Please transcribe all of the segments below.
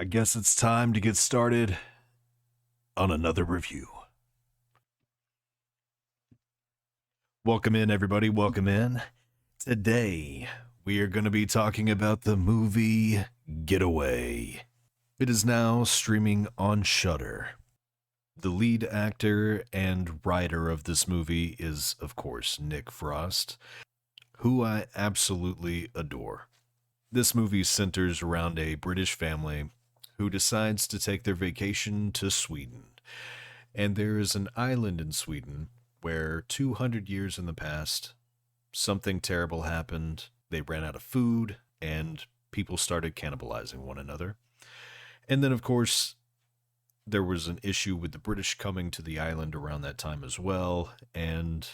I guess it's time to get started on another review. Welcome in, everybody. Welcome in. Today, we are going to be talking about the movie Getaway. It is now streaming on Shudder. The lead actor and writer of this movie is, of course, Nick Frost, who I absolutely adore. This movie centers around a British family who decides to take their vacation to Sweden. And there is an island in Sweden where 200 years in the past, something terrible happened. They ran out of food and people started cannibalizing one another. And then, of course, there was an issue with the British coming to the island around that time as well. And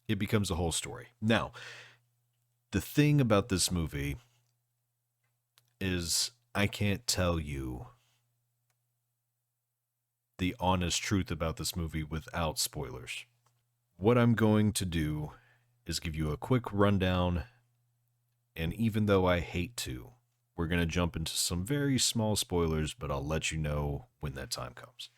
it becomes a whole story. Now, the thing about this movie is I can't tell you the honest truth about this movie without spoilers. What I'm going to do is give you a quick rundown, and even though I hate to, we're going to jump into some very small spoilers, but I'll let you know when that time comes.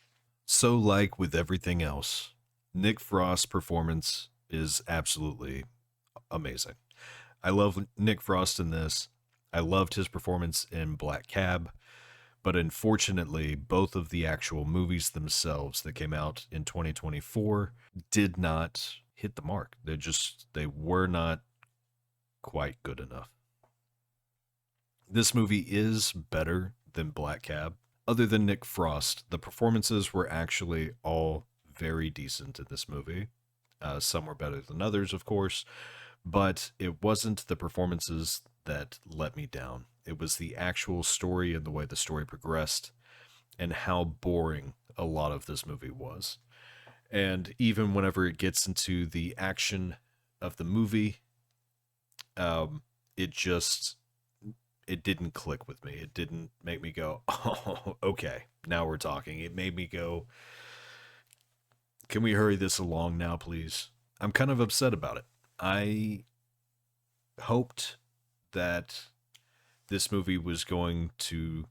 So, like with everything else, Nick Frost's performance is absolutely amazing. I love Nick Frost in this. I loved his performance in Black Cab. But unfortunately, both of the actual movies themselves that came out in 2024 did not hit the mark. They were not quite good enough. This movie is better than Black Cab. Other than Nick Frost, the performances were actually all very decent in this movie. Some were better than others, of course, but it wasn't the performances that let me down. It was the actual story and the way the story progressed and how boring a lot of this movie was. And even whenever it gets into the action of the movie, it just it didn't click with me. It didn't make me go, "Oh, okay, now we're talking." It made me go, "Can we hurry this along now, please?" I'm kind of upset about it. I hoped that this movie was going to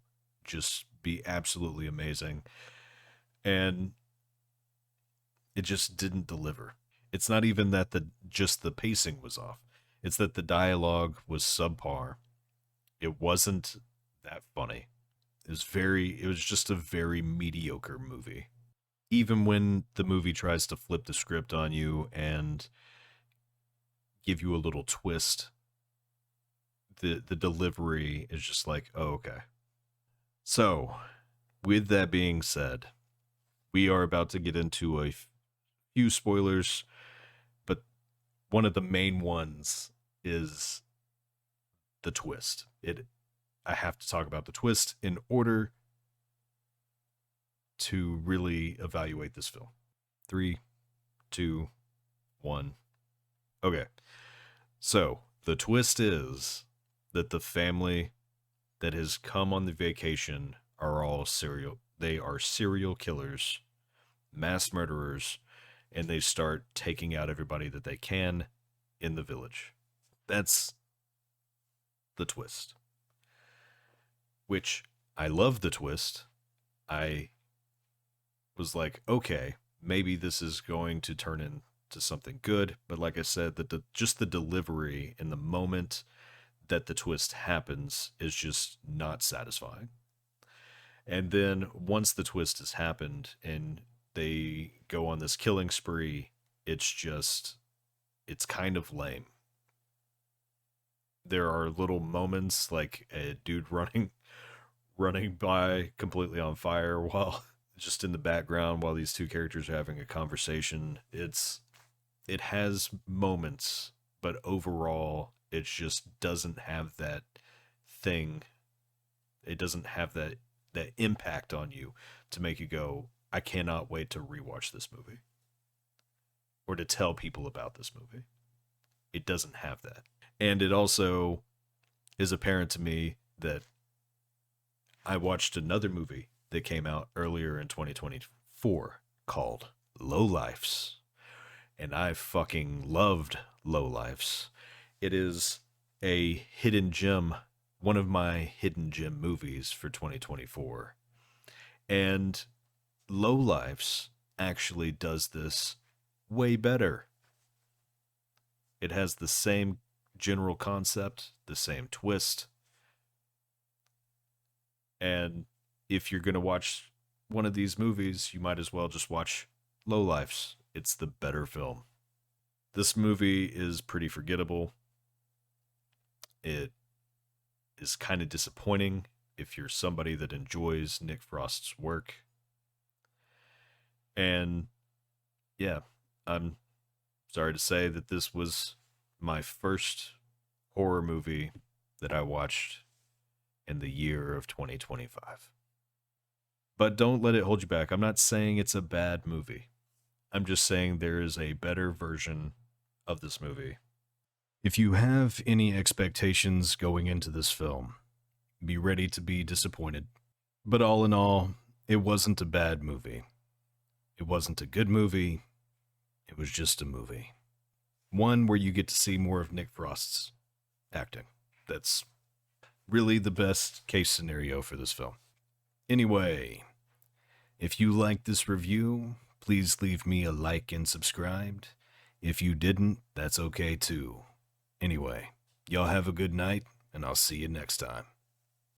just be absolutely amazing. And it just didn't deliver. It's not even that the pacing was off. It's that the dialogue was subpar. It wasn't that funny. It was just a very mediocre movie. Even when the movie tries to flip the script on you and give you a little twist, the delivery is just like, oh, okay. So, with that being said, we are about to get into a few spoilers, but one of the main ones is the twist. I have to talk about the twist in order to really evaluate this film. 3, 2, 1. Okay. So, the twist is that the family that has come on the vacation they are serial killers, mass murderers, and they start taking out everybody that they can in the village. That's the twist. Which I love the twist. I was like, okay, maybe this is going to turn into something good, but like I said, just the delivery in the moment that the twist happens is just not satisfying. And then once the twist has happened and they go on this killing spree, it's kind of lame. There are little moments like a dude running by completely on fire while just in the background while these two characters are having a conversation. It has moments, but overall it just doesn't have that thing. It doesn't have that impact on you to make you go, I cannot wait to rewatch this movie or to tell people about this movie. It doesn't have that. And it also is apparent to me that I watched another movie that came out earlier in 2024 called Lowlifes. And I fucking loved Lowlifes. It is a hidden gem one of my hidden gem movies for 2024. And Lowlifes actually does this way better. It has the same general concept, the same twist, and if you're going to watch one of these movies, you might as well just watch Lowlifes. It's the better film. This movie is pretty forgettable. It is kind of disappointing if you're somebody that enjoys Nick Frost's work. And yeah, I'm sorry to say that this was my first horror movie that I watched in the year of 2025. But don't let it hold you back. I'm not saying it's a bad movie. I'm just saying there is a better version of this movie. If you have any expectations going into this film, be ready to be disappointed. But all in all, it wasn't a bad movie. It wasn't a good movie. It was just a movie. One where you get to see more of Nick Frost's acting. That's really the best case scenario for this film. Anyway, if you liked this review, please leave me a like and subscribe. If you didn't, that's okay too. Anyway, y'all have a good night, and I'll see you next time.